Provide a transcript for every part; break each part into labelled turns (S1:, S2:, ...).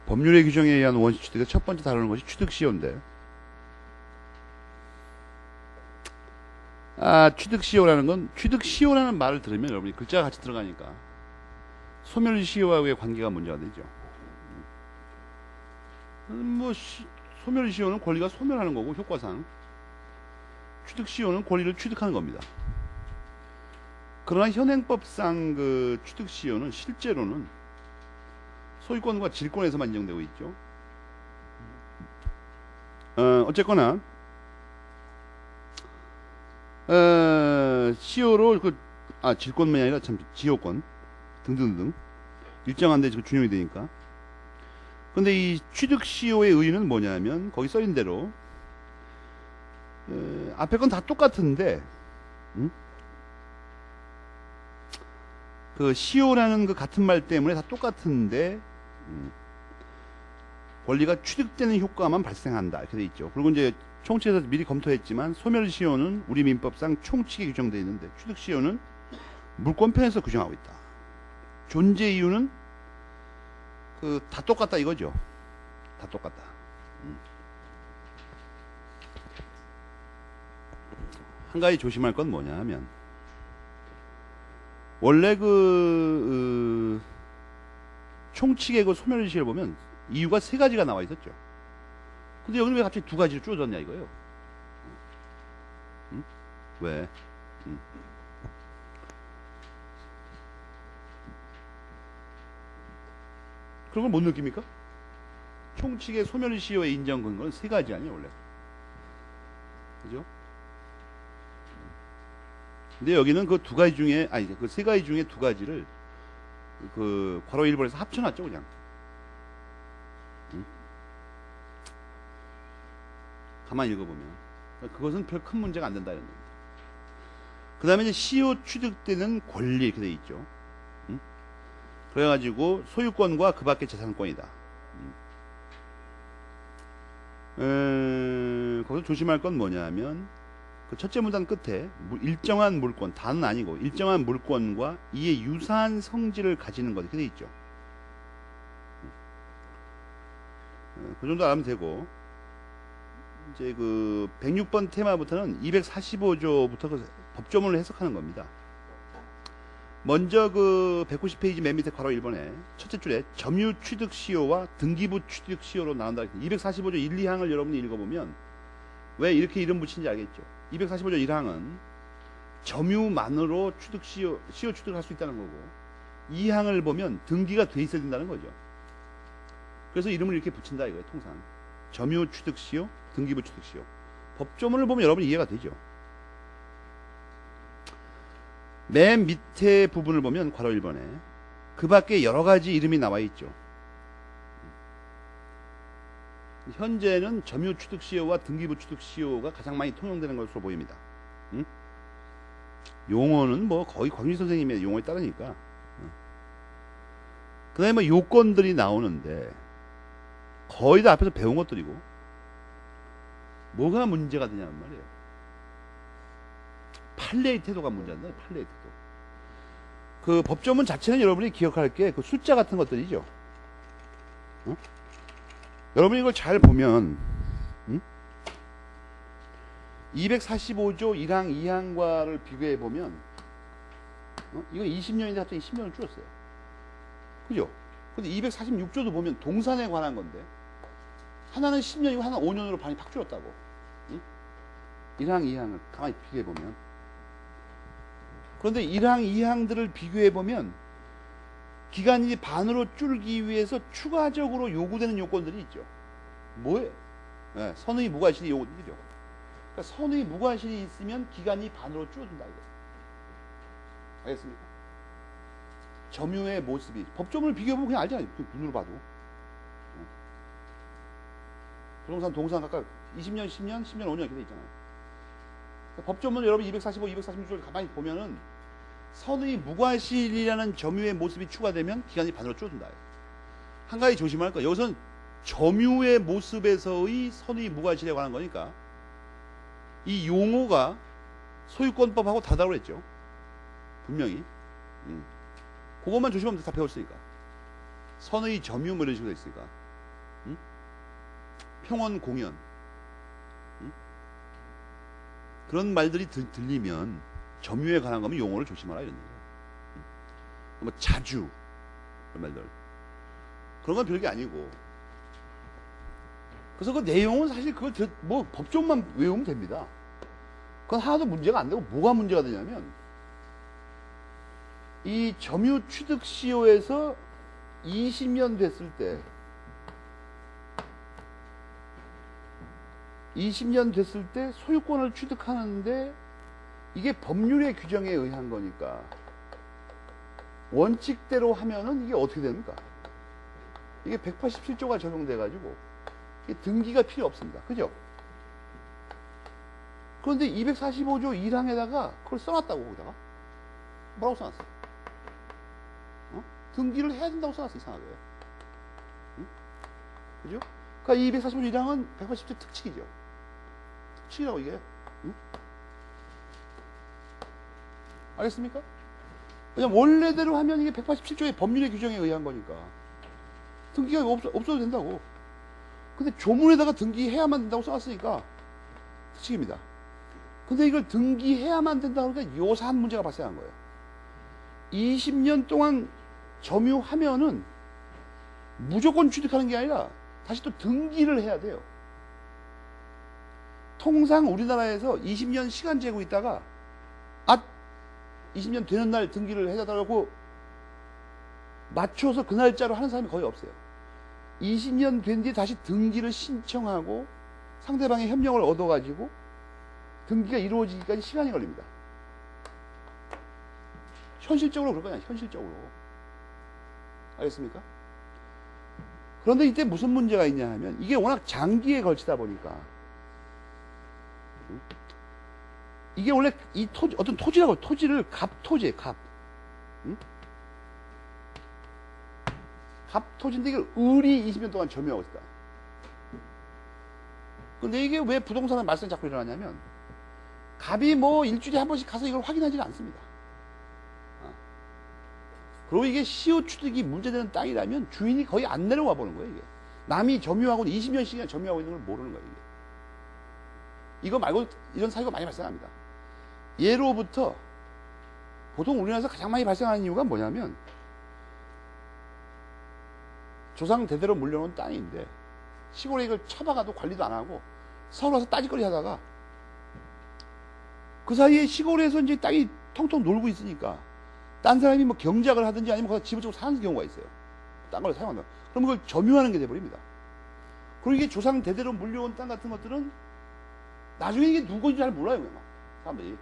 S1: 법률의 규정에 의한 원시 취득의 첫 번째 다루는 것이 취득시효인데, 취득시효라는 건, 취득시효라는 말을 들으면 여러분이 글자가 같이 들어가니까 소멸시효와의 관계가 문제가 되죠. 소멸시효는 권리가 소멸하는 거고, 효과상 취득시효는 권리를 취득하는 겁니다. 그러나 현행법상 그 취득시효는 실제로는 소유권과 질권에서만 인정되고 있죠. 어쨌거나 시효로 질권만이 아니라 참 지효권 등등등 일정한 데 준용이 되니까. 근데 이 취득시효의 의의는 뭐냐면 거기 써있는 대로 앞에 건 다 똑같은데 그 시효라는 그 같은 말 때문에 다 똑같은데 권리가 취득되는 효과만 발생한다 이렇게 돼 있죠. 그리고 이제 총칙에서 미리 검토했지만 소멸시효는 우리 민법상 총칙에 규정되어 있는데 취득시효는 물권편에서 규정하고 있다. 존재 이유는 다 똑같다 이거죠. 다 똑같다. 한 가지 조심할 건 뭐냐 하면 원래 총칙의 그 소멸시효를 보면 이유가 세 가지가 나와 있었죠. 근데 여기는 왜 갑자기 두 가지로 줄어졌냐 이거예요. 왜? 그런 걸 못 느낍니까? 총칙의 소멸시효의 인정 근거는 세 가지 아니에요 원래. 그죠? 근데 여기는 그 두 가지 중에 그 세 가지 중에 두 가지를 그 괄호 1번에서 합쳐놨죠 그냥. 가만히 읽어보면 그것은 별 큰 문제가 안 된다 이런 겁니다. 그 다음에 이제 시효 취득되는 권리 이렇게 돼 있죠. 그래가지고 소유권과 그 밖의 재산권이다. 거기서 조심할 건 뭐냐면 그 첫째 문단 끝에 일정한 물권, 다는 아니고 일정한 물권과 이에 유사한 성질을 가지는 것 이렇게 돼 있죠. 그 정도 알면 되고 이제 그 106번 테마부터는 245조부터 그 법조문을 해석하는 겁니다. 먼저 그 190페이지 맨 밑에 괄호 1번에 첫째 줄에 점유 취득 시효와 등기부 취득 시효로 나온다. 245조 1, 2항을 여러분이 읽어보면 왜 이렇게 이름 붙인지 알겠죠. 245조 1항은 점유만으로 취득 시효 취득을 할 수 있다는 거고 2항을 보면 등기가 돼 있어야 된다는 거죠. 그래서 이름을 이렇게 붙인다 이거예요. 통상 점유 취득 시효, 등기부 취득 시효. 법조문을 보면 여러분이 이해가 되죠. 맨 밑에 부분을 보면 괄호 1번에 그 밖에 여러 가지 이름이 나와 있죠. 현재는 점유 취득 시효와 등기부 취득 시효가 가장 많이 통용되는 것으로 보입니다. 용어는 뭐 거의 광주 선생님의 용어에 따르니까. 그 다음에 뭐 요건들이 나오는데 거의 다 앞에서 배운 것들이고 뭐가 문제가 되냐는 말이에요. 판례의 태도가 문제인데 판례의 태도. 그 법조문 자체는 여러분이 기억할 게 그 숫자 같은 것들이죠. 여러분이 이걸 잘 보면 245조 1항 2항과를 비교해 보면 이건 20년인데 갑자기 10년을 줄였어요. 그죠? 근데 246조도 보면 동산에 관한 건데 하나는 10년이고 하나는 5년으로 반이 팍 줄었다고. 1항 2항을 가만히 비교해 보면. 그런데 1항 2항들을 비교해 보면 기간이 반으로 줄기 위해서 추가적으로 요구되는 요건들이 있죠. 뭐예요? 네, 선의 무과실이 요구들이죠. 그러니까 선의 무과실이 있으면 기간이 반으로 줄어든다 이거. 알겠습니까? 점유의 모습이 법조문을 비교해보면 그냥 알잖아요. 눈으로 봐도. 부동산 동산 각각 20년, 10년, 10년, 5년 이렇게 돼 있잖아요. 그러니까 법조문 여러분 245, 246조를 가만히 보면은 선의 무과실이라는 점유의 모습이 추가되면 기간이 반으로 줄어든다. 한 가지 조심할 거. 여기서는 점유의 모습에서의 선의 무과실에 관한 거니까 이 용어가 소유권법하고 다르다고 그랬죠. 분명히. 그것만 조심하면 다 배웠으니까. 선의 점유 뭐 이런 식으로 돼 있으니까. 평원 공연, 응? 그런 말들이 들리면 점유에 관한 거면 용어를 조심하라 이런 얘기예요. 응? 뭐 자주 그런 말들 그런 건 별게 아니고, 그래서 그 내용은 사실 그걸 뭐 법조문만 외우면 됩니다. 그건 하나도 문제가 안 되고, 뭐가 문제가 되냐면 이 점유 취득 시효에서 20년 됐을 때 20년 됐을 때 소유권을 취득하는데 이게 법률의 규정에 의한 거니까 원칙대로 하면은 이게 어떻게 됩니까? 이게 187조가 적용돼 가지고 등기가 필요 없습니다. 그죠? 그런데 245조 1항에다가 그걸 써놨다고. 거기다가 뭐라고 써놨어? 등기를 해야 된다고 써놨어. 이상하게. 응? 그죠? 그러니까 245조 1항은 187조 특칙이죠. 특칙이라고 이게. 응? 알겠습니까? 왜냐면 원래대로 하면 이게 187조의 법률의 규정에 의한 거니까 등기가 없어도 된다고. 근데 조문에다가 등기해야만 된다고 써놨으니까 특칙입니다. 근데 이걸 등기해야만 된다고 하니까 요사한 문제가 발생한 거예요. 20년 동안 점유하면은 무조건 취득하는 게 아니라 다시 또 등기를 해야 돼요. 통상 우리나라에서 20년 시간 재고 있다가 20년 되는 날 등기를 해달라고 맞춰서 그 날짜로 하는 사람이 거의 없어요. 20년 된 뒤에 다시 등기를 신청하고 상대방의 협력을 얻어가지고 등기가 이루어지기까지 시간이 걸립니다. 현실적으로 그럴 거냐, 현실적으로. 알겠습니까? 그런데 이때 무슨 문제가 있냐 하면 이게 워낙 장기에 걸치다 보니까 이게 원래 이 토지, 어떤 토지라고, 토지를 갑토지예요, 갑. 응? 갑토지인데 이걸 을이 20년 동안 점유하고 있다. 근데 이게 왜 부동산의 말썽이 자꾸 일어나냐면 갑이 뭐 일주일에 한 번씩 가서 이걸 확인하지는 않습니다. 그리고 이게 시효 취득이 문제되는 땅이라면 주인이 거의 안 내려와 보는 거예요, 이게. 남이 점유하고 20년씩이나 점유하고 있는 걸 모르는 거예요, 이게. 이거 말고 이런 사유가 많이 발생합니다. 예로부터 보통 우리나라에서 가장 많이 발생하는 이유가 뭐냐면 조상 대대로 물려놓은 땅인데 시골에 이걸 쳐박아도 관리도 안 하고 서울 와서 따지거리 하다가 그 사이에 시골에서 이제 땅이 텅텅 놀고 있으니까 딴 사람이 뭐 경작을 하든지 아니면 거기서 집을 좀 사는 경우가 있어요. 딴 걸 사용한다. 그럼 그걸 점유하는 게 돼버립니다. 그리고 이게 조상 대대로 물려온 땅 같은 것들은 나중에 이게 누구인지 잘 몰라요, 그냥 사람들이.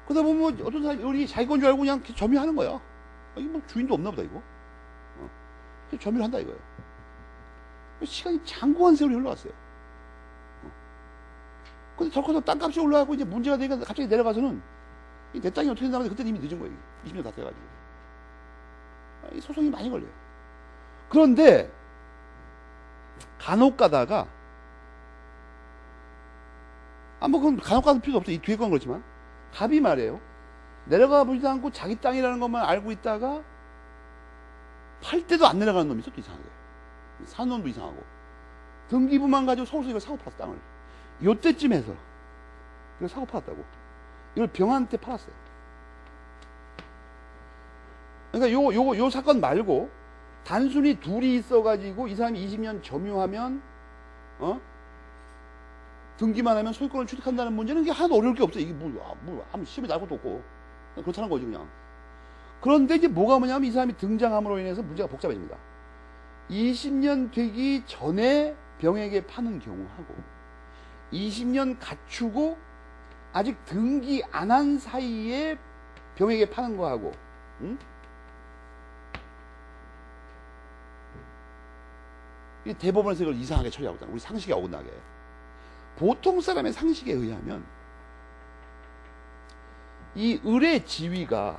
S1: 그러다 보면 어떤 사람이 우리 자기 건 줄 알고 그냥 점유하는 거야. 이게 뭐 주인도 없나 보다, 이거. 점유를 한다, 이거예요. 시간이 장구한 세월이 흘러갔어요. 근데 더 커서 땅값이 올라가고 이제 문제가 되니까 갑자기 내려가서는 내 땅이 어떻게 된다는데 그때는 이미 늦은 거예요. 20년 다 돼가지고. 이 소송이 많이 걸려요. 그런데 간혹 가다가 뭐 그건 간혹 가도 필요 없어. 이 뒤에 건 그렇지만 갑이 말이에요. 내려가 보지도 않고 자기 땅이라는 것만 알고 있다가 팔 때도 안 내려가는 놈이 있어. 또 이상하게. 사는 놈도 이상하고. 등기부만 가지고 서울서 이걸 사고 팔았어, 땅을. 요때쯤 해서 이걸 사고 팔았다고. 이걸 병한테 팔았어요. 그러니까 요 사건 말고 단순히 둘이 있어가지고 이 사람이 20년 점유하면 등기만 하면 소유권을 취득한다는 문제는 이게 하나도 어려울 게 없어요. 이게 아무 시험에 날 것도 없고 그렇다는 거지 그냥. 그런데 이제 뭐가 뭐냐면 이 사람이 등장함으로 인해서 문제가 복잡해집니다. 20년 되기 전에 병에게 파는 경우하고 20년 갖추고 아직 등기 안 한 사이에 병에게 파는 거하고, 응? 이 대법원에서 이걸 이상하게 처리하고 있다. 우리 상식에 어긋나게. 보통 사람의 상식에 의하면 이 을의 지위가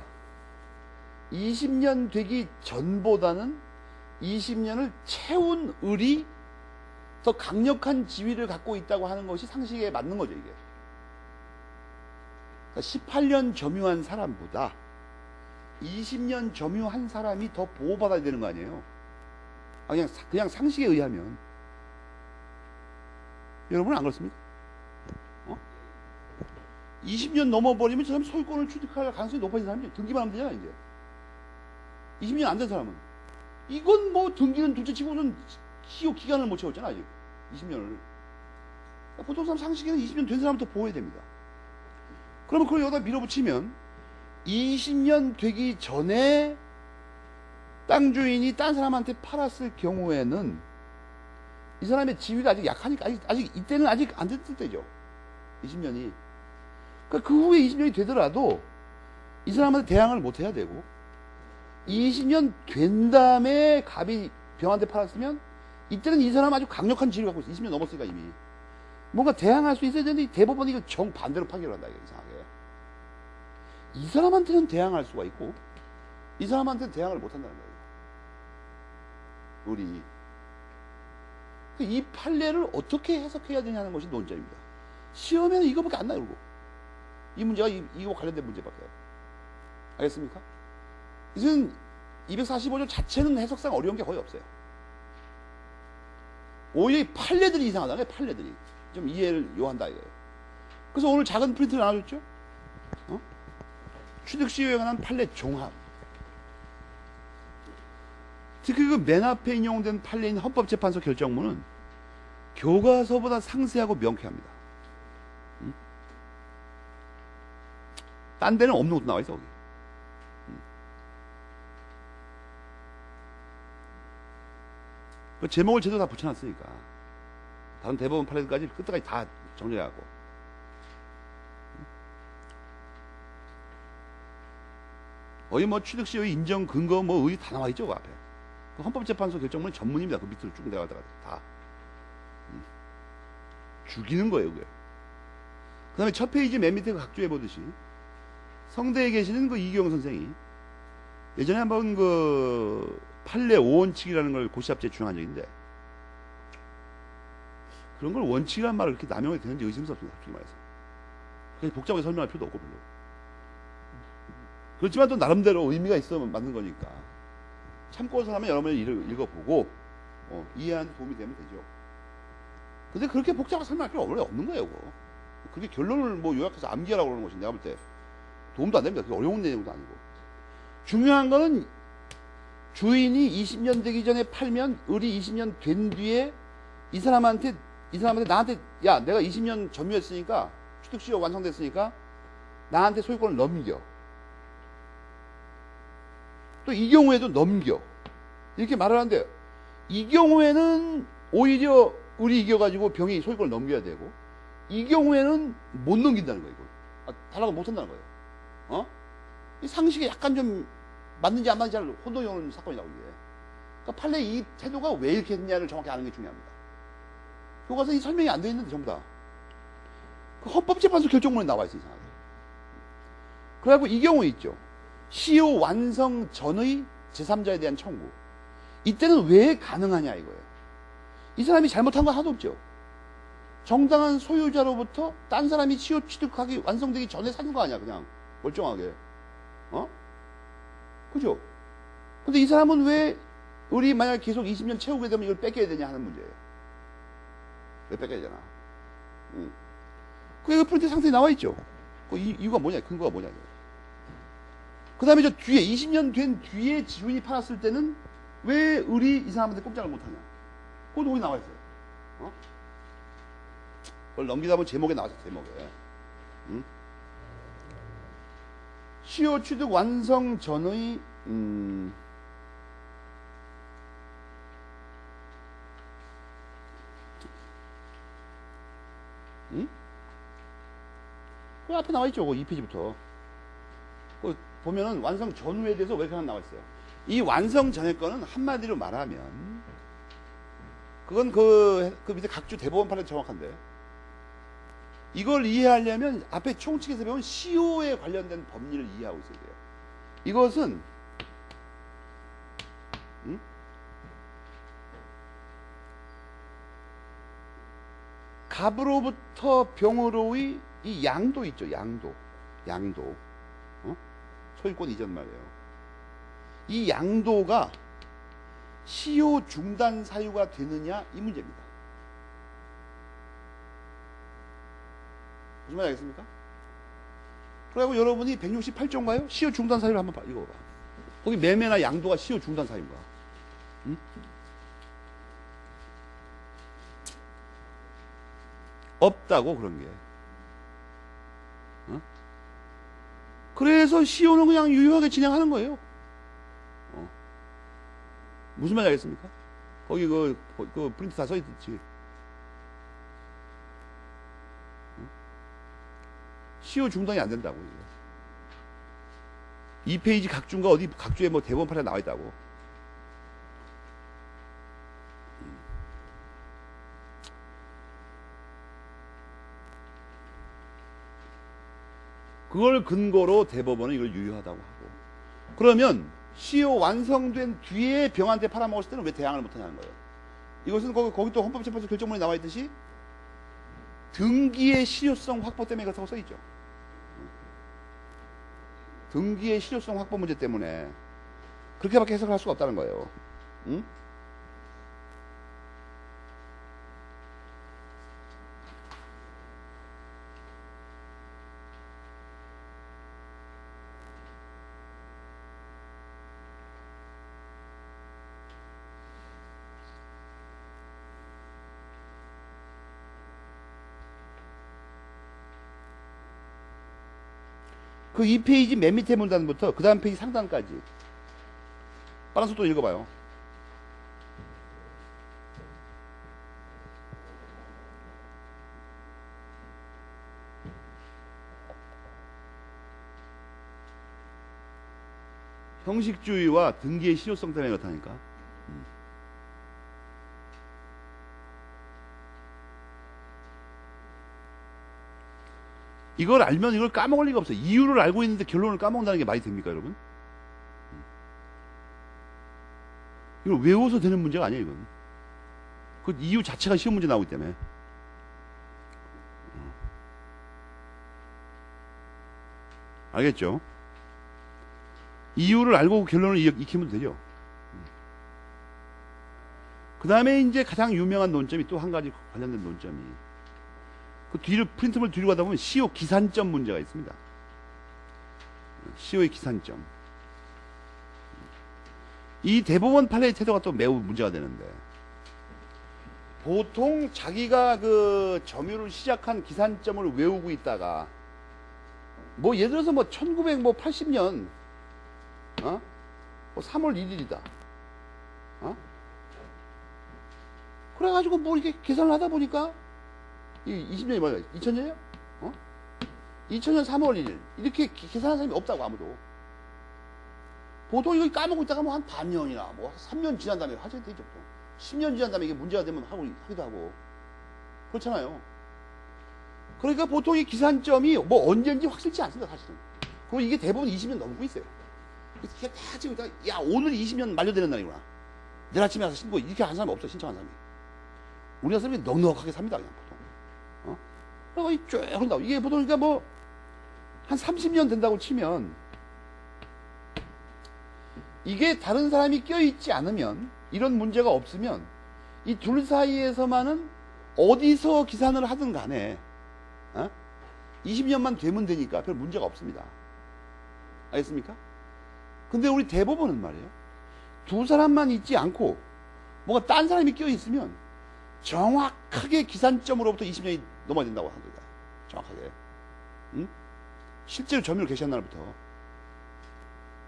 S1: 20년 되기 전보다는 20년을 채운 을이 더 강력한 지위를 갖고 있다고 하는 것이 상식에 맞는 거죠, 이게. 18년 점유한 사람보다 20년 점유한 사람이 더 보호받아야 되는 거 아니에요? 그냥 상식에 의하면. 여러분은 안 그렇습니까? 20년 넘어버리면 저 사람 소유권을 취득할 가능성이 높아진 사람이죠. 등기만 하면 되잖아, 이제. 20년 안 된 사람은. 이건 뭐 등기는 둘째 치고는 시효 기간을 못 채웠잖아, 아직. 20년을. 보통 사람 상식에는 20년 된 사람부터 보호해야 됩니다. 그러면 그걸 여기다 밀어붙이면 20년 되기 전에 땅 주인이 딴 사람한테 팔았을 경우에는 이 사람의 지위가 아직 약하니까 아직 이때는 아직 안 됐을 때죠. 20년이. 그러니까 그 후에 20년이 되더라도 이 사람한테 대항을 못 해야 되고 20년 된 다음에 갑이 병한테 팔았으면 이때는 이 사람 아주 강력한 지위를 갖고 있어. 20년 넘었으니까 이미. 뭔가 대항할 수 있어야 되는데 대법원이 이거 정반대로 판결을 한다. 이상하게. 이 사람한테는 대항할 수가 있고 이 사람한테는 대항을 못 한다는 거예요. 우리. 이 판례를 어떻게 해석해야 되냐는 것이 논점입니다. 시험에는 이거밖에 안 나요. 이 문제가 이거 관련된 문제밖에. 알겠습니까? 이제는 245조 자체는 해석상 어려운 게 거의 없어요. 오히려 이 판례들이 이상하다네. 판례들이 좀 이해를 요한다 이거예요. 그래서 오늘 작은 프린트를 나눠줬죠. 취득시효에 관한 판례 종합. 특히 그 맨 앞에 인용된 판례인 헌법재판소 결정문은 교과서보다 상세하고 명쾌합니다. 딴 데는 없는 것도 나와 있어 거기. 그 제목을 제대로 다 붙여놨으니까 다른 대법원 판례들까지 끝까지 다 정리하고. 거의 뭐 취득시효 인정 근거 뭐 의의 다 나와 있죠 그 앞에. 그 헌법재판소 결정문은 전문입니다. 그 밑으로 쭉 내려가다가 다 죽이는 거예요 그게. 그 다음에 첫 페이지 맨 밑에 각주해 보듯이 성대에 계시는 그 이경 선생이 예전에 한번 그 판례 5원칙이라는 걸 고시합제에 주장한 적이 있는데 그런 걸 원칙이라는 말을 그렇게 남용이 되는지 의심스럽습니다. 솔직히 말해서. 그렇게 복잡하게 설명할 필요도 없고 별로. 그렇지만 또 나름대로 의미가 있어 맞는 거니까 참고서 하면 여러분이 읽어보고 이해하는 데 도움이 되면 되죠. 근데 그렇게 복잡하게 설명할 필요 원래 없는 거예요. 그거. 그게 결론을 뭐 요약해서 암기하라고 그러는 것이 내가 볼 때 도움도 안 됩니다. 그게 어려운 내용도 아니고. 중요한 거는 주인이 20년 되기 전에 팔면 을이 20년 된 뒤에 이 사람한테 나한테 야 내가 20년 점유했으니까 취득시효 완성됐으니까 나한테 소유권을 넘겨. 또 이 경우에도 넘겨. 이렇게 말을 하는데 이 경우에는 오히려 을이 이겨가지고 병이 소유권을 넘겨야 되고 이 경우에는 못 넘긴다는 거예요. 달라고 못 한다는 거예요. 이 상식에 약간 좀 맞는지 안 맞는지 잘 혼동이 오는 사건이 나오게. 그러니까 판례 이 태도가 왜 이렇게 했냐를 정확히 아는 게 중요합니다. 교과서에 설명이 안 돼 있는데 전부 다. 그 헌법재판소 결정문에 나와 있어요. 이상하게. 그래갖고 이 경우 있죠. 시효 완성 전의 제3자에 대한 청구. 이때는 왜 가능하냐 이거예요. 이 사람이 잘못한 건 하나도 없죠. 정당한 소유자로부터 딴 사람이 시효 취득하기 완성되기 전에 사는 거 아니야 그냥 멀쩡하게. 그죠? 근데 이 사람은 왜 우리 만약 계속 20년 채우게 되면 이걸 뺏겨야 되냐 하는 문제예요. 왜 뺏겨야 되나? 그 프린트 상태에 나와 있죠. 그 이유가 뭐냐? 근거가 뭐냐? 그 다음에 저 뒤에 20년 된 뒤에 주인이 팔았을 때는 왜 을이 이 사람한테 꼼짝을 못하냐? 그것도 거기 나와 있어요. 그걸 넘기다 보면 제목에 나왔어요. 제목에. 시효 취득 완성 전의 그 앞에 나와 있죠. 그 2페이지부터. 그 보면은 완성 전후에 대해서 왜 이렇게 하나 나와 있어요. 이 완성 전의 거는 한마디로 말하면 그건 그 밑에 각주 대법원 판례 정확한데 이걸 이해하려면 앞에 총칙에서 배운 시효에 관련된 법리를 이해하고 있어야 돼요. 이것은 갑으로부터 병으로의 이 양도 있죠. 양도. 소유권 이전 말이에요. 이 양도가 시효 중단 사유가 되느냐 이 문제입니다. 무슨 말인지 알겠습니까? 그리고 여러분이 168조인가요? 시효 중단 사유를 한번 봐. 이거 봐. 거기 매매나 양도가 시효 중단 사유인가? 응? 없다고 그런 게. 어? 그래서 시효는 그냥 유효하게 진행하는 거예요. 무슨 말인지 알겠습니까? 거기 그 프린트 다 써있지. 시효 중단이 안 된다고. 이거. 2페이지 각주인가 어디 각주에 뭐 대법원판에 나와 있다고. 그걸 근거로 대법원은 이걸 유효하다고 하고. 그러면 시효 완성된 뒤에 병한테 팔아먹었을 때는 왜 대항을 못하냐는 거예요. 이것은 거기 또 헌법재판소 결정문에 나와 있듯이 등기의 실효성 확보 때문에 그렇다고 써있죠. 등기의 실효성 확보 문제 때문에 그렇게밖에 해석을 할 수가 없다는 거예요. 응? 그 2페이지 맨 밑에 문단부터 그 다음 페이지 상단까지 빠른 속도로 읽어봐요. 형식주의와 등기의 실효성 때문에 그렇다니까. 이걸 알면 이걸 까먹을 리가 없어요. 이유를 알고 있는데 결론을 까먹는다는 게 말이 됩니까, 여러분? 이걸 외워서 되는 문제가 아니에요, 이건. 그 이유 자체가 시험 문제 나오기 때문에. 알겠죠? 이유를 알고 결론을 익히면 되죠. 그 다음에 이제 가장 유명한 논점이 또 한 가지 관련된 논점이 그 뒤를 프린트물 뒤로 가다 보면 시효 기산점 문제가 있습니다. 시효의 기산점. 이 대법원 판례의 태도가 또 매우 문제가 되는데 보통 자기가 그 점유를 시작한 기산점을 외우고 있다가 뭐 예를 들어서 뭐 1980년 뭐 3월 1일이다. 그래가지고 뭐 이렇게 계산을 하다 보니까 20년이 뭐야? 2000년이요? 2000년 3월 1일. 이렇게 계산하는 사람이 없다고, 아무도. 보통 이거 까먹고 있다가 뭐 한 반년이나 뭐 3년 지난 다음에 하셔도 되죠. 또. 10년 지난 다음에 이게 문제가 되면 하기도 하고. 그렇잖아요. 그러니까 보통 이 기산점이 뭐 언제인지 확실치 않습니다, 사실은. 그리고 이게 대부분 20년 넘고 있어요. 이게 다 지금, 야, 오늘 20년 만료되는 날이구나. 내일 아침에 가서 신고, 이렇게 하는 사람이 없어, 신청한 사람이. 우리나라 사람이 넉넉하게 삽니다, 그냥 보통. 그리고 쭉 한다고. 이게 보통 그러니까 뭐 한 30년 된다고 치면 이게 다른 사람이 껴있지 않으면 이런 문제가 없으면 이 둘 사이에서만은 어디서 기산을 하든 간에 20년만 되면 되니까 별 문제가 없습니다. 알겠습니까? 근데 우리 대법원은 말이에요. 두 사람만 있지 않고 뭐가 딴 사람이 껴있으면 정확하게 기산점으로부터 20년이 넘어야 된다고 하는 거다. 정확하게. 응? 실제로 점유를 개시한 날부터.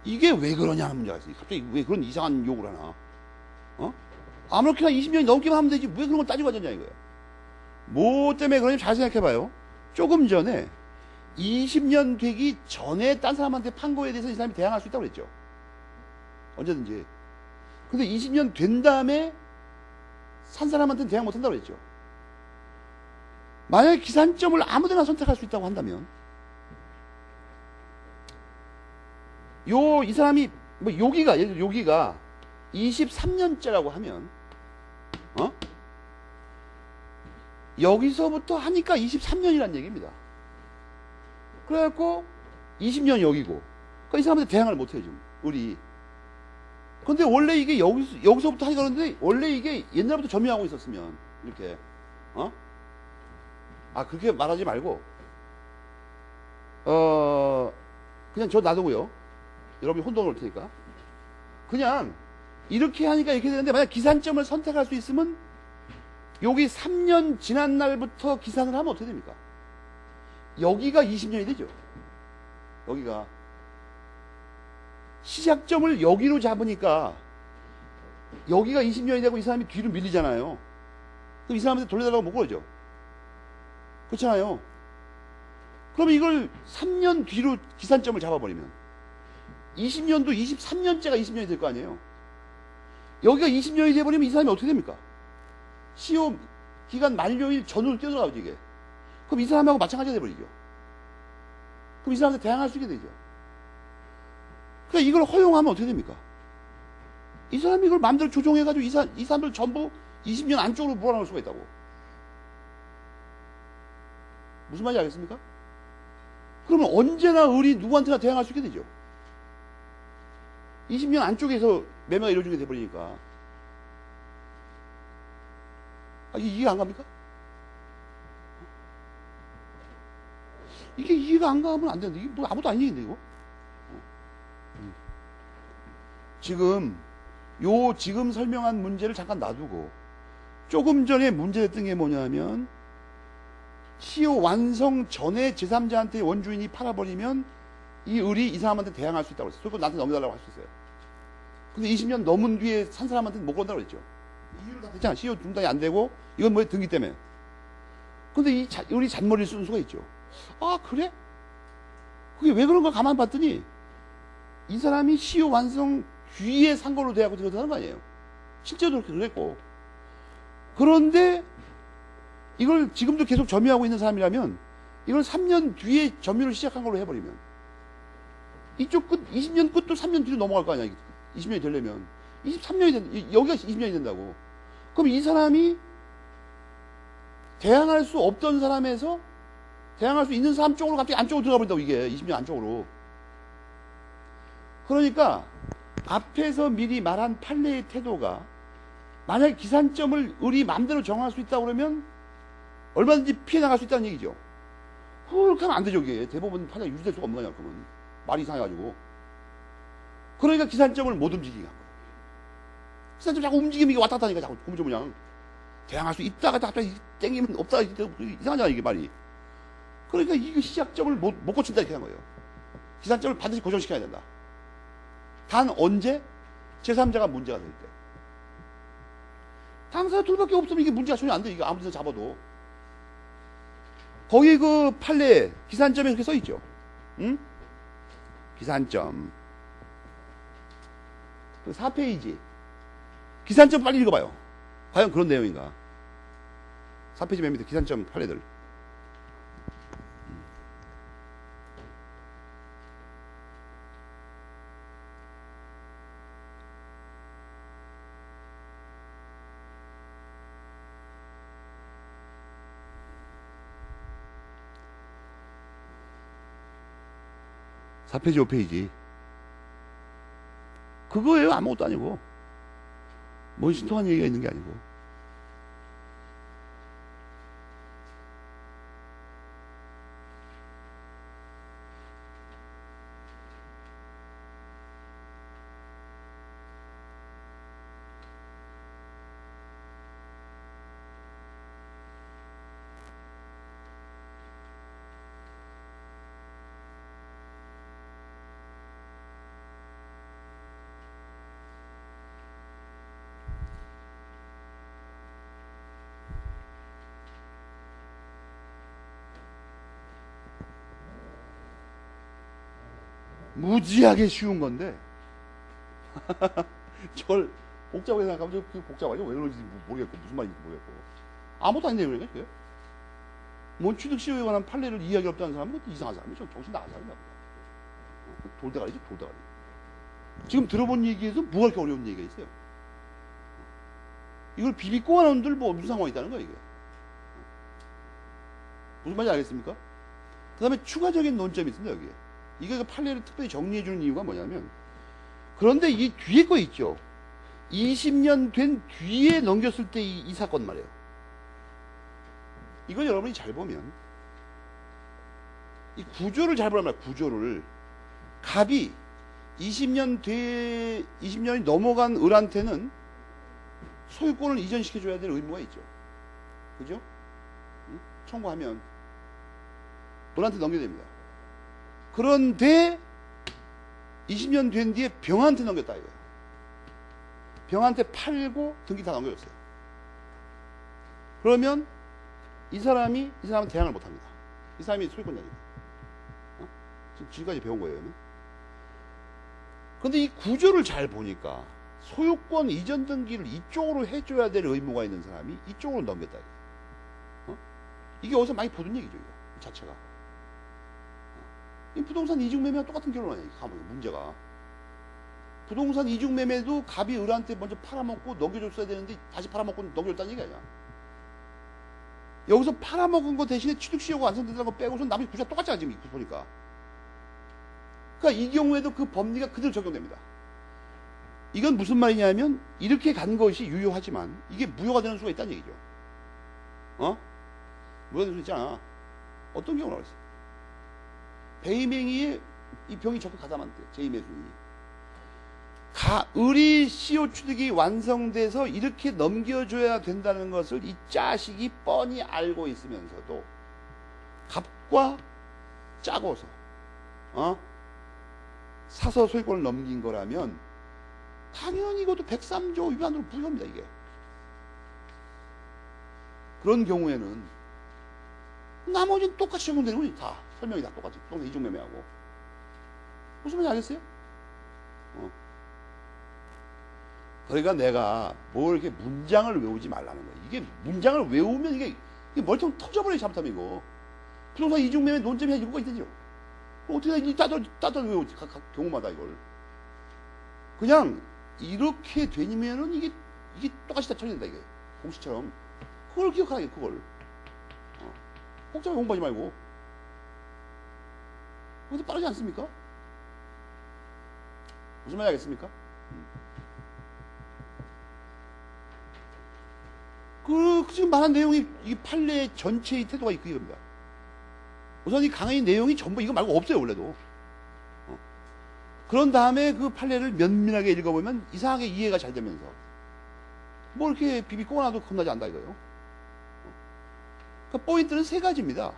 S1: 이게 왜 그러냐는 문제가 있어요. 갑자기 왜 그런 이상한 요구를 하나. 아무렇게나 20년이 넘기만 하면 되지. 왜 그런 걸 따지고 하냐 이거예요. 뭐 때문에 그러냐면 잘 생각해봐요. 조금 전에 20년 되기 전에 딴 사람한테 판 거에 대해서 이 사람이 대항할 수 있다고 그랬죠. 언제든지. 근데 20년 된 다음에 산 사람한테는 대항 못한다고 그랬죠. 만약에 기산점을 아무데나 선택할 수 있다고 한다면 이 사람이 뭐 여기가 예를 들어 여기가 23년째라고 하면 여기서부터 하니까 23년이란 얘기입니다. 그래갖고 20년 여기고 그러니까 이 사람한테 대항을 못해요 지금 우리. 근데 원래 이게 여기서부터 하니까 그러는데 원래 이게 옛날부터 점유하고 있었으면 이렇게 그렇게 말하지 말고 그냥 저 놔두고요. 여러분이 혼동을 올 테니까. 그냥 이렇게 하니까 이렇게 되는데, 만약 기산점을 선택할 수 있으면 여기 3년 지난 날부터 기산을 하면 어떻게 됩니까? 여기가 20년이 되죠. 여기가 시작점을 여기로 잡으니까 여기가 20년이 되고 이 사람이 뒤로 밀리잖아요. 그럼 이 사람한테 돌려달라고 못 그러죠. 그렇잖아요. 그럼 이걸 3년 뒤로 기산점을 잡아버리면 20년도 23년째가 20년이 될 거 아니에요. 여기가 20년이 돼버리면 이 사람이 어떻게 됩니까? 시효 기간 만료일 전후로 뛰어들어가죠, 이게. 그럼 이 사람하고 마찬가지가 돼버리죠. 그럼 이 사람한테 대항할 수 있게 되죠. 그러니까 이걸 허용하면 어떻게 됩니까? 이 사람이 이걸 마음대로 조종해가지고 이 사람들 전부 20년 안쪽으로 몰아넣을 수가 있다고. 무슨 말인지 알겠습니까? 그러면 언제나 을이 누구한테나 대항할 수 있게 되죠. 20년 안쪽에서 매매가 이루어지게 돼버리니까. 이게 이해가 안 갑니까? 이게 이해가 안 가면 안 되는데, 이게 뭐 아무도 안 얘기인데, 이거? 지금 설명한 문제를 잠깐 놔두고, 조금 전에 문제됐던 게 뭐냐면, 시효 완성 전에 제3자한테 원주인이 팔아버리면, 이 을이 이 사람한테 대항할 수 있다고 했어요. 그걸 나한테 넘겨달라고 할 수 있어요. 근데 20년 넘은 뒤에 산 사람한테는 못 건다고 했죠. 이유를 다 됐잖아. 시효 중단이 안 되고, 이건 뭐에 등기 때문에. 근데 을이 잔머리를 쓰는 수가 있죠. 아, 그래? 그게 왜 그런가 가만 봤더니, 이 사람이 시효 완성 뒤에 산 걸로 돼갖고 들어가는 거 아니에요. 실제로 그렇게 그랬고. 그런데, 이걸 지금도 계속 점유하고 있는 사람이라면, 이걸 3년 뒤에 점유를 시작한 걸로 해버리면, 이쪽 끝, 20년 끝도 3년 뒤로 넘어갈 거 아니야. 20년이 되려면. 23년이 여기가 20년이 된다고. 그럼 이 사람이 대항할 수 없던 사람에서 대항할 수 있는 사람 쪽으로 갑자기 안쪽으로 들어가 버린다고, 이게. 20년 안쪽으로. 그러니까, 앞에서 미리 말한 판례의 태도가, 만약에 기산점을 을이 마음대로 정할 수 있다고 그러면, 얼마든지 피해 나갈 수 있다는 얘기죠. 그렇게 하면 안 되죠, 이게. 대법원 판례가 유지될 수가 없는 거냐, 그러면. 말이 이상해가지고. 그러니까 기산점을 못 움직이게 한 거예요. 기산점 자꾸 움직이면 이게 왔다 갔다 하니까 자꾸 고무점 그냥 대항할 수 있다가 갑자기 땡기면 없다가 이상하잖아, 이게 말이. 그러니까 이거 시작점을 못 고친다, 이렇게 한 거예요. 기산점을 반드시 고정시켜야 된다. 단 언제? 제3자가 문제가 될 때. 당사자 둘밖에 없으면 이게 문제가 전혀 안 돼. 이게 아무 데나 잡아도. 거기 그 판례 기산점에 그렇게 써있죠. 응? 기산점. 그 4페이지. 기산점 빨리 읽어봐요. 과연 그런 내용인가? 4페이지 맨 밑에 기산점 판례들. 사 페이지 5페이지. 그거예요. 아무것도 아니고. 뭔 신통한 얘기가 있는 게 아니고. 무지하게 쉬운 건데 저걸 복잡하게 생각하면 그 복잡하죠. 왜 그런지 모르겠고 무슨 말인지 모르겠고 아무것도 아닌데 그러니까 그게 뭔 취득시효에 관한 판례를 이해하기 없다는 사람은 이상한 사람이죠. 정신 나간 사람이야. 돌대가리지 돌대가리. 지금 들어본 얘기에서 뭐가 이렇게 어려운 얘기가 있어요. 이걸 비비꼬아 놓은들 뭐 무슨 상황이 있다는 거야 이게. 무슨 말인지 알겠습니까? 그 다음에 추가적인 논점이 있습니다 여기에. 이게 판례를 특별히 정리해주는 이유가 뭐냐면, 그런데 이 뒤에 거 있죠. 20년 된 뒤에 넘겼을 때 이 사건 말이에요. 이걸 여러분이 잘 보면, 이 구조를 잘 보란 말이야. 구조를. 갑이 20년이 넘어간 을한테는 소유권을 이전시켜줘야 될 의무가 있죠. 그죠? 응? 청구하면 을한테 넘겨야 됩니다. 그런데 20년 된 뒤에 병한테 넘겼다 이거야. 병한테 팔고 등기 다 넘겨줬어요. 그러면 이 사람은 대항을 못합니다. 이 사람이 소유권자니까. 지금까지 배운 거예요. 그런데 이 구조를 잘 보니까 소유권 이전 등기를 이쪽으로 해줘야 될 의무가 있는 사람이 이쪽으로 넘겼다. 이게 어디서 많이 보던 얘기죠. 이거 자체가. 이 부동산 이중매매와 똑같은 결론이야. 문제가. 부동산 이중매매도 갑이 을한테 먼저 팔아먹고 넘겨줬어야 되는데 다시 팔아먹고 넘겨줬다는 얘기 아니야. 여기서 팔아먹은 거 대신에 취득시효가 완성된다는 거 빼고선 나머지 구조가 똑같잖아. 지금 보니까. 그러니까 이 경우에도 그 법리가 그대로 적용됩니다. 이건 무슨 말이냐면 이렇게 간 것이 유효하지만 이게 무효가 되는 수가 있다는 얘기죠. 무효가 되는 수 있잖아. 어떤 경우라고 했어? 배이맹이의 이 병이 적극 가담한대. 제2매수인이. 을이 시효 취득이 완성돼서 이렇게 넘겨줘야 된다는 것을 이 자식이 뻔히 알고 있으면서도 갑과 짜고서 사서 소유권을 넘긴 거라면 당연히 이것도 103조 위반으로 무효입니다. 이게. 그런 경우에는 나머지는 똑같이 적용되는 거지. 다 설명이 다 똑같이. 부동산 이중매매하고. 무슨 말인지 알겠어요? 그러니까 내가 뭘 이렇게 문장을 외우지 말라는 거야. 이게 문장을 외우면 이게 멀쩡 터져버려. 잘못하면 이거. 부동산 이중매매 논점이 한 이유가 있대죠. 어떻게 따져 외우지. 각 경우마다 이걸. 그냥 이렇게 되면은 이게 똑같이 다 처리된다. 이게 공식처럼. 그걸 기억하라. 그걸. 복잡하게 공부하지 말고. 근데 빠르지 않습니까? 무슨 말인지 알겠습니까? 지금 말한 내용이 이 판례 전체의 태도가 이겁니다. 우선 이 강의 내용이 전부 이거 말고 없어요, 원래도. 그런 다음에 그 판례를 면밀하게 읽어보면 이상하게 이해가 잘 되면서 뭐 이렇게 비비꼬 나도 겁나지 않다 이거예요. 그러니까 포인트는 세 가지입니다.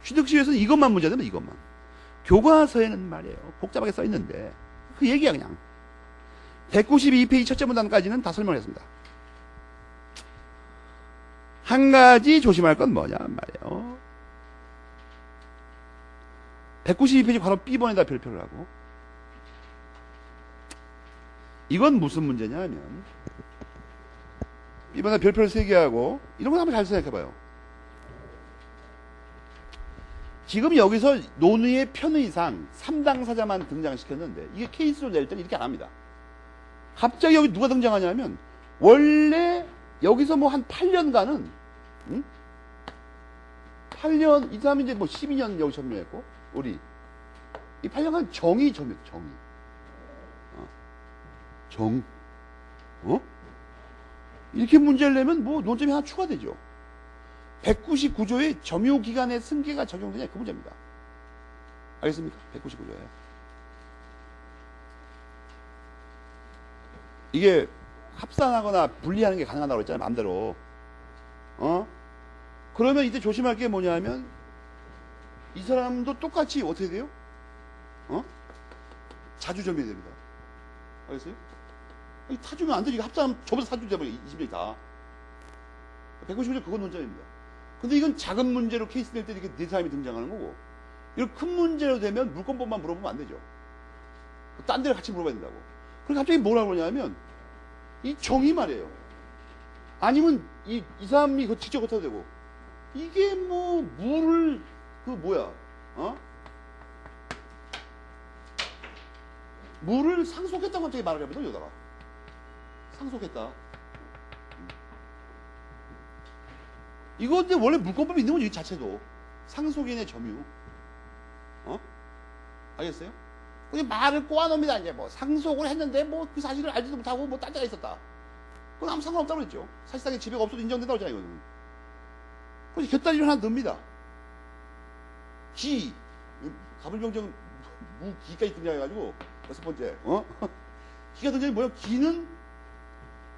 S1: 취득시효에서는 이것만 문제되면 이것만. 교과서에는 말이에요. 복잡하게 써 있는데 그 얘기야 그냥. 192페이지 첫째 문단까지는 다 설명을 했습니다. 한 가지 조심할 건 뭐냐 말이에요. 192페이지 바로 B번에다 별표를 하고. 이건 무슨 문제냐 하면 B번에 별표를 3개 하고 이런 건 한번 잘 생각해봐요. 지금 여기서 논의의 편의상 3당사자만 등장시켰는데 이게 케이스로 낼 때는 이렇게 안 합니다. 갑자기 여기 누가 등장하냐면 원래 여기서 뭐 한 8년간은 8년 이 사람이 이제 뭐 12년 여기 점유했고 우리 이 8년간 정의 점유했어. 정의. 이렇게 문제를 내면 뭐 논점이 하나 추가되죠. 199조의 점유기간의 승계가 적용되냐 그 문제입니다. 알겠습니까? 199조에 이게 합산하거나 분리하는 게 가능하다고 했잖아요. 마음대로. 그러면 이때 조심할 게 뭐냐면 이 사람도 똑같이 어떻게 돼요? 자주 점유해야 됩니다. 알겠어요? 타주면 안 되지. 합산하면 저보다 사주 되버려. 20년이 다. 199조 그건 논점입니다. 근데 이건 작은 문제로 케이스 낼 때 이렇게 네 사람이 등장하는 거고, 이런 큰 문제로 되면 물권법만 물어보면 안 되죠. 딴 데를 같이 물어봐야 된다고. 그래서 갑자기 뭐라고 그러냐면, 이 정의 말이에요. 아니면 이 사람이 그거 직접 갖다 되고, 이게 뭐 물을 물을 상속했다고 갑자기 말을 해보죠. 여기다가 상속했다. 이거 근데 원래 물권법이 있는 거죠. 이 자체도 상속인의 점유. 알겠어요? 그게 말을 꼬아놓습니다. 이제 뭐 상속을 했는데 뭐 그 사실을 알지도 못하고 뭐 딴 데가 있었다. 그건 아무 상관없다고 그랬죠. 사실상의 지배가 없어도 인정된다고 그러잖아요. 이거는. 그래서 곁다리를 하나 넣습니다. 기. 가불병정 무기까지 등장해가지고 6번째. 기가 등장이 뭐야? 기는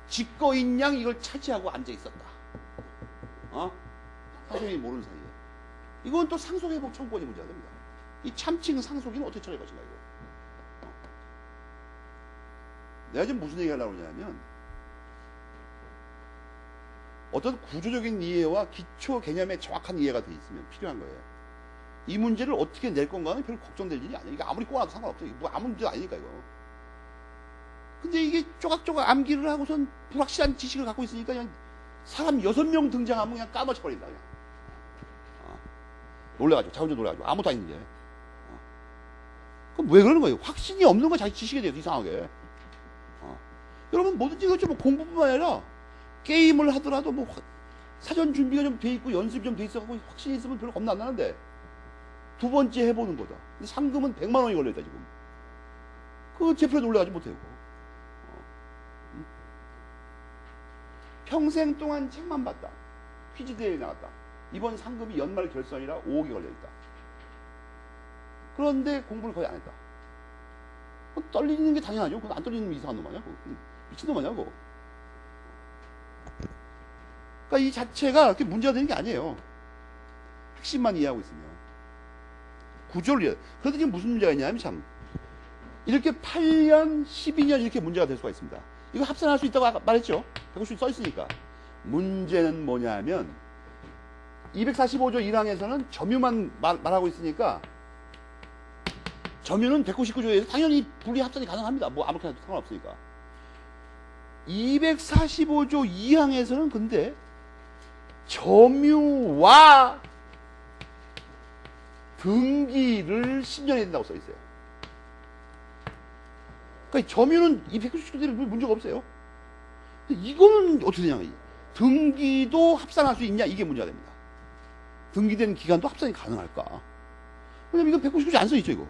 S1: 직거인 양 이걸 차지하고 앉아있었다. 상속인이 모르는 사이에. 이건 또 상속회복 청구권이 문제가 됩니다. 이 참칭 상속인은 어떻게 처리할 것인가 이거. 내가 지금 무슨 얘기 하려고 하냐면, 어떤 구조적인 이해와 기초 개념의 정확한 이해가 돼 있으면 필요한 거예요. 이 문제를 어떻게 낼 건가는 별로 걱정될 일이 아니에요. 이게 아무리 꼬아도 상관없어요. 뭐 아무 문제도 아니니까 이거. 근데 이게 쪼각쪼각 암기를 하고선 불확실한 지식을 갖고 있으니까 그냥 사람 6명 등장하면 그냥 까마쳐버린다. 그냥. 놀래가지고, 자원적 놀래가지고. 아무것도 아닌데. 그럼 왜 그러는 거예요? 확신이 없는 거 자기 지식에 대해서 이상하게. 여러분, 뭐든지 그렇죠. 뭐 공부뿐만 아니라 게임을 하더라도 뭐 사전 준비가 좀 돼 있고 연습이 좀 돼 있어갖고 확신이 있으면 별로 겁나 안 나는데, 두 번째 해보는 거다. 근데 상금은 100만 원이 걸려있다, 지금. 그 제프에 놀래가지고 못해요. 평생 동안 책만 봤다. 퀴즈 대회에 나갔다. 이번 상금이 연말 결선이라 5억이 걸려있다. 그런데 공부를 거의 안 했다. 떨리는 게 당연하죠. 그건 안 떨리는 이상한 놈 아니야? 미친놈 아니야? 그거. 그러니까 이 자체가 그렇게 문제가 되는 게 아니에요. 핵심만 이해하고 있으면. 구조를 이해. 그래도 지금 무슨 문제가 있냐면 참, 이렇게 8년, 12년 이렇게 문제가 될 수가 있습니다. 이거 합산할 수 있다고 아까 말했죠? 150써 있으니까. 문제는 뭐냐면 245조 1항에서는 점유만 말하고 있으니까, 점유는 199조에서 당연히 분리 합산이 가능합니다. 뭐 아무렇게나 해도 상관없으니까. 245조 2항에서는 근데 점유와 등기를 신년해야 된다고 써 있어요. 그러니까 점유는 299조대로 문제가 없어요. 근데 이거는 어떻게 되냐? 등기도 합산할 수 있냐? 이게 문제가 됩니다. 등기된 기간도 합산이 가능할까? 왜냐면 이거 199조 안 써 있죠, 이거.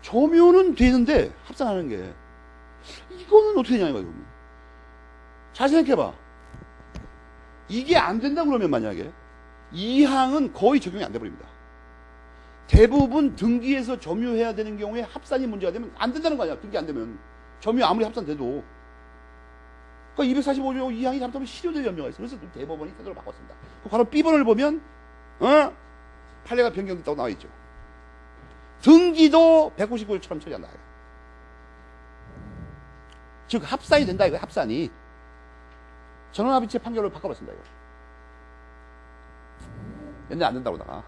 S1: 점유는 되는데 합산하는 게, 이거는 어떻게 되냐 이거. 잘 생각해봐. 이게 안 된다 그러면 만약에 이 항은 거의 적용이 안 돼버립니다. 대부분 등기에서 점유해야 되는 경우에 합산이 문제가 되면 안 된다는 거 아니야. 등기 안 되면. 점유 아무리 합산돼도. 그러니까 245조 이 항이 잘못하면 실효될 염려가 있어. 그래서 대법원이 태도를 바꿨습니다. 바로 B번을 보면 판례가 변경됐다고 나와 있죠. 등기도 199조처럼 처리한다. 즉 합산이 된다 이거. 합산이 전원합의체 판결을 바꿔봤습니다. 이거. 옛날 안 된다고 나가.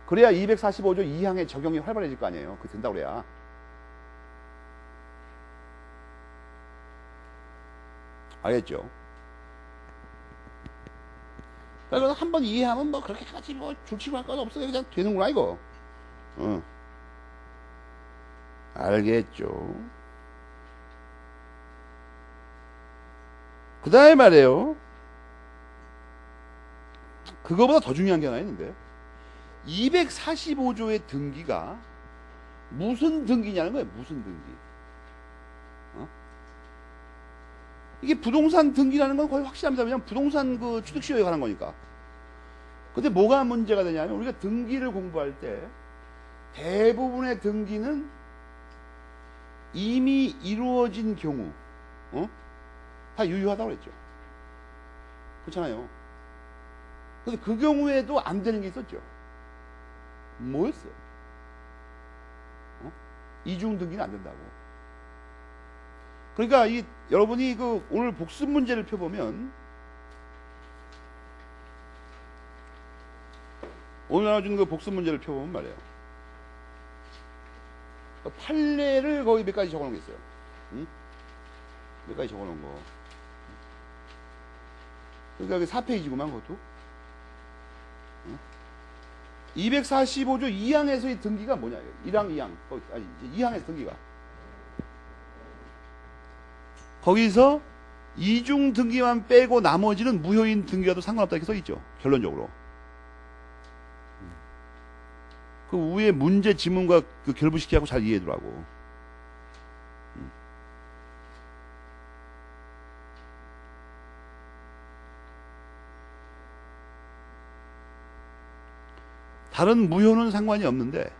S1: 그래야 245조 2항의 적용이 활발해질 거 아니에요. 그게 된다고 그래야. 알겠죠? 그래서 한번 이해하면 뭐 그렇게 같이 뭐 줄치고 할 건 없어요. 그냥 되는구나 이거. 알겠죠? 그 다음에 말이에요. 그거보다 더 중요한 게 하나 있는데, 245조의 등기가 무슨 등기냐는 거예요. 무슨 등기. 이게 부동산 등기라는 건 거의 확실합니다. 왜냐면 부동산 그 취득시효에 관한 거니까. 근데 뭐가 문제가 되냐면, 우리가 등기를 공부할 때 대부분의 등기는 이미 이루어진 경우 다 유효하다고 그랬죠. 그렇잖아요. 근데 그 경우에도 안 되는 게 있었죠. 뭐였어요? 이중 등기는 안 된다고. 그러니까 여러분이 그 오늘 복습 문제를 펴보면 오늘 나와준 그 복습 문제를 펴보면 말이에요. 판례를 거기 몇 가지 적어놓은 게 있어요. 응? 몇 가지 적어놓은 거. 그러니까 4페이지구만 그것도. 245조 2항에서의 등기가 뭐냐? 1항, 2항. 아니, 2항에서 등기가. 거기서 이중 등기만 빼고 나머지는 무효인 등기가도 상관없다 이렇게 써있죠. 결론적으로. 그 위에 문제 지문과 그 결부시키하고 잘 이해해두라고. 다른 무효는 상관이 없는데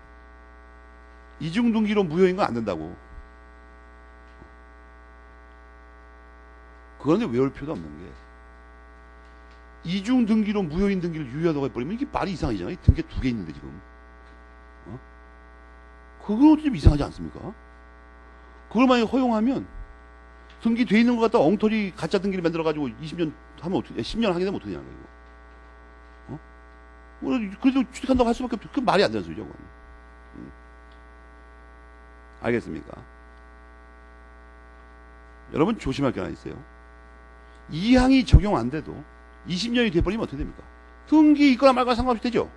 S1: 이중 등기로 무효인 건 안 된다고. 그런데 외울 필요도 없는 게 이중 등기로 무효인 등기를 유효하다고 해버리면 이게 말이 이상하잖아요. 등기가 2개 있는데 지금. 그건 좀 이상하지 않습니까? 그걸 만약에 허용하면 등기돼 있는 것 갖다 엉터리 가짜 등기를 만들어가지고 20년 하면 어떻게, 10년 하게 되면 어떻게 되냐는 거예요. 그래도 취득한다고 할 수밖에 없죠. 그건 말이 안 되는 소리죠. 알겠습니까? 여러분 조심할 게 하나 있어요. 이 항이 적용 안 돼도 20년이 돼버리면 어떻게 됩니까? 등기 있거나 말거나 상관없이 되죠.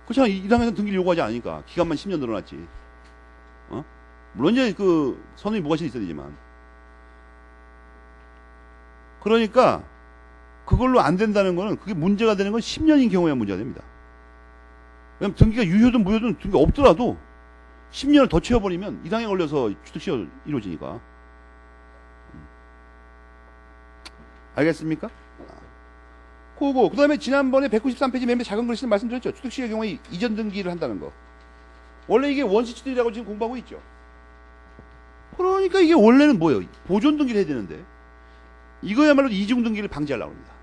S1: 그렇잖아. 이 당에서는 등기를 요구하지 않으니까 기간만 10년 늘어났지. 물론 이제 그 선언이 무과실이 있어야 되지만. 그러니까 그걸로 안 된다는 거는 그게 문제가 되는 건 10년인 경우에 문제가 됩니다. 왜냐면 등기가 유효든 무효든 등기가 없더라도 10년을 더 채워버리면 이 당에 걸려서 취득시효 이루어지니까. 알겠습니까? 그거 그 다음에 지난번에 193페이지 맨 작은 글씨를 말씀드렸죠. 취득시의 경우에 이전 등기를 한다는 거. 원래 이게 원시취득이라고 지금 공부하고 있죠. 그러니까 이게 원래는 뭐예요? 보존 등기를 해야 되는데 이거야말로 이중 등기를 방지하려고 합니다.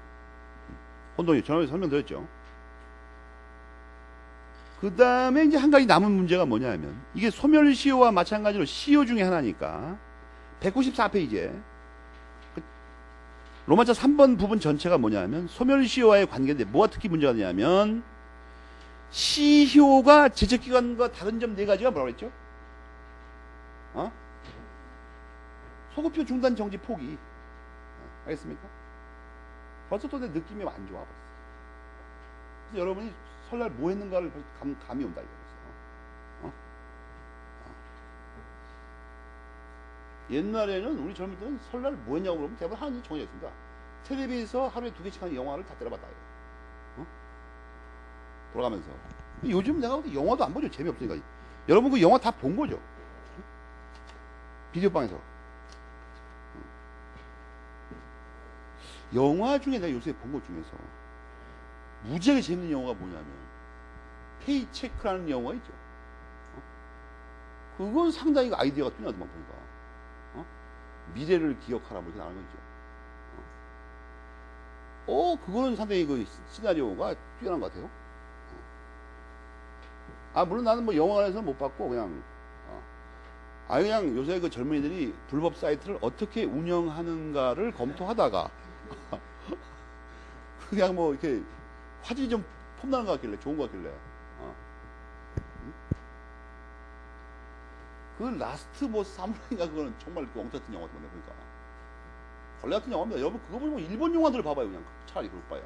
S1: 혼동이 전에 설명드렸죠. 그 다음에 이제 한 가지 남은 문제가 뭐냐면 이게 소멸시효와 마찬가지로 시효 중에 하나니까 194페이지에 로마자 3번 부분 전체가 뭐냐면 소멸시효와의 관계인데 뭐가 특히 문제가 되냐면 시효가 제적기간과 다른 점 4가지가 뭐라고 했죠? 소급표 중단 정지 포기. 알겠습니까? 벌써 또 내 느낌이 안 좋아 벌써. 그래서 여러분이 설날 뭐 했는가를 감이 온다 이거였어요. 옛날에는 우리 젊을 때는 설날 뭐 했냐고 그러면 대부분 하는 일이 정해져 있습니다. 텔레비에서 하루에 2개씩 하는 영화를 다 때려봤다 이거. 돌아가면서. 요즘 내가 볼 때 영화도 안 보죠. 재미없으니까. 여러분 그 영화 다 본 거죠? 비디오방에서. 영화 중에 내가 요새 본 것 중에서 무지하게 재밌는 영화가 뭐냐면 페이체크라는 영화 있죠. 그건 상당히 아이디어가 뛰어나더만 보니까. 미래를 기억하라 뭐 이렇게 나오는 거죠. 그거는 상당히 그 시나리오가 뛰어난 것 같아요. 물론 나는 뭐 영화관에서 못 봤고 그냥 그냥 요새 그 젊은이들이 불법 사이트를 어떻게 운영하는가를 검토하다가 그냥 뭐 이렇게 화질이 좀 폼나는 것 같길래 좋은 것 같길래 그 라스트 뭐 사무라이가 그거는 정말 그 엉터 같은 영화더만요. 그러니까 걸레 같은 영화입니다. 여러분 그거 보면 일본 영화들을 봐봐요. 그냥 차라리 그럴 바에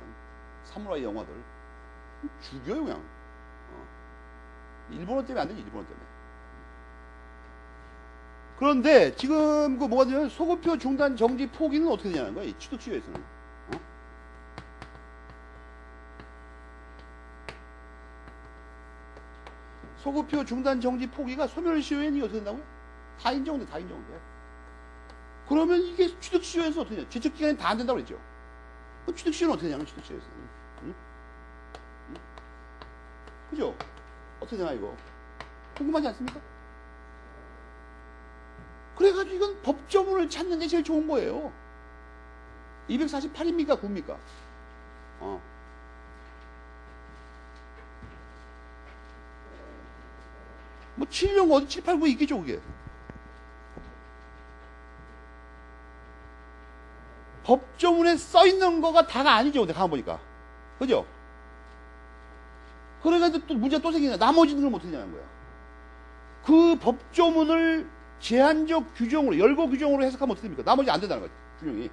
S1: 사무라이 영화들 죽여요 그냥. 일본어 때문에 안 되지. 일본어 때문에. 그런데 지금 그 뭐가 되냐면 소급표 중단 정지 포기는 어떻게 되냐는 거야. 이 취득시효에서는. 소급표 중단 정지 포기가 소멸시효에는 어떻게 된다고요? 다 인정돼. 다 인정돼. 그러면 이게 취득시효에서 어떻게 되냐? 제척기간이 다 안 된다고 그랬죠. 취득시효는 어떻게 되냐면 취득시효에서는. 그죠? 어떻게 되나 이거? 궁금하지 않습니까? 그래가지고 이건 법조문을 찾는 게 제일 좋은 거예요. 248입니까? 9입니까? 뭐 7령 어디 7, 8, 9에 있겠죠 그게. 법조문에 써있는 거가 다가 아니죠. 내가 가만 보니까. 그죠? 그러니까 또 문제가 또 생기냐. 나머지는 그럼 어떻게 되냐는 거야. 그 법조문을 제한적 규정으로, 열거 규정으로 해석하면 어떻게 됩니까? 나머지 안 된다는 거지, 규정이.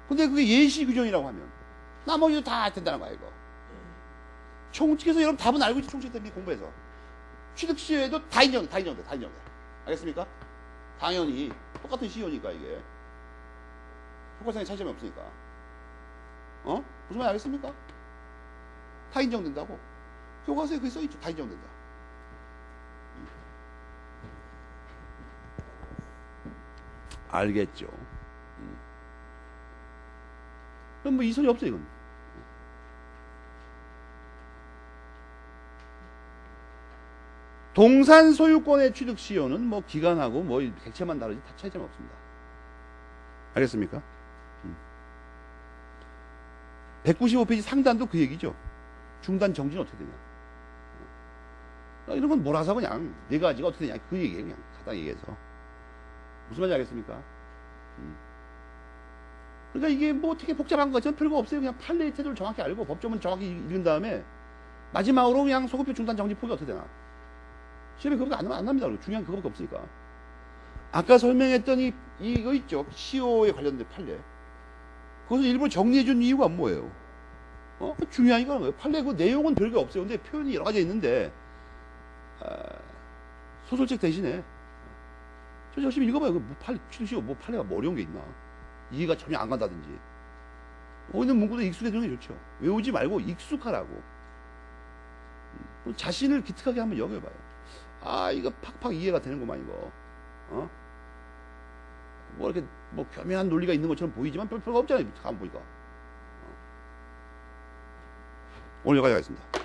S1: 근데 그게 예시 규정이라고 하면 나머지도 다 된다는 거야, 이거. 총칙에서 여러분 답은 알고 있지, 총칙 때문에 공부해서. 취득시효에도 다 인정돼. 알겠습니까? 당연히 똑같은 시효니까 이게. 효과상의 차이점이 없으니까. 무슨 말인지 알겠습니까? 다 인정된다고. 교과서에 그게 써있죠. 다 인정된다. 알겠죠. 그럼 뭐 이 소리 없어, 이건. 동산 소유권의 취득 시효는 뭐 기간하고 뭐 객체만 다르지 다 차이점이 없습니다. 알겠습니까? 195페이지 상단도 그 얘기죠. 중단 정지는 어떻게 되냐. 이런 건 몰아서 그냥 네 가지가 어떻게 되냐 그 얘기예요. 그냥 간단히 얘기해서. 무슨 말인지 알겠습니까? 그러니까 이게 뭐 되게 복잡한 것처럼 별거 없어요. 그냥 판례의 태도를 정확히 알고 법조문 정확히 읽은 다음에 마지막으로 그냥 소급표 중단 정지 포기 어떻게 되나. 시험에 그거밖에 안 납니다. 중요한 그거밖에 없으니까. 아까 설명했던 이거 있죠. 시효에 관련된 판례. 그것을 일부러 정리해준 이유가 뭐예요? 중요한 이거는 거예요. 판례 그 내용은 별게 없어요. 근데 표현이 여러 가지 있는데, 소설책 대신에, 저 열심히 읽어봐요. 뭐 취득시효, 뭐 판례가 뭐 어려운 게 있나. 이해가 전혀 안 간다든지. 있는 문구도 익숙해지는 게 좋죠. 외우지 말고 익숙하라고. 자신을 기특하게 한번 여겨봐요. 이거 팍팍 이해가 되는구만, 이거. 뭐 이렇게 뭐 교묘한 논리가 있는 것처럼 보이지만 별거 없잖아요. 가만 보니까. 오늘 여기까지 하겠습니다.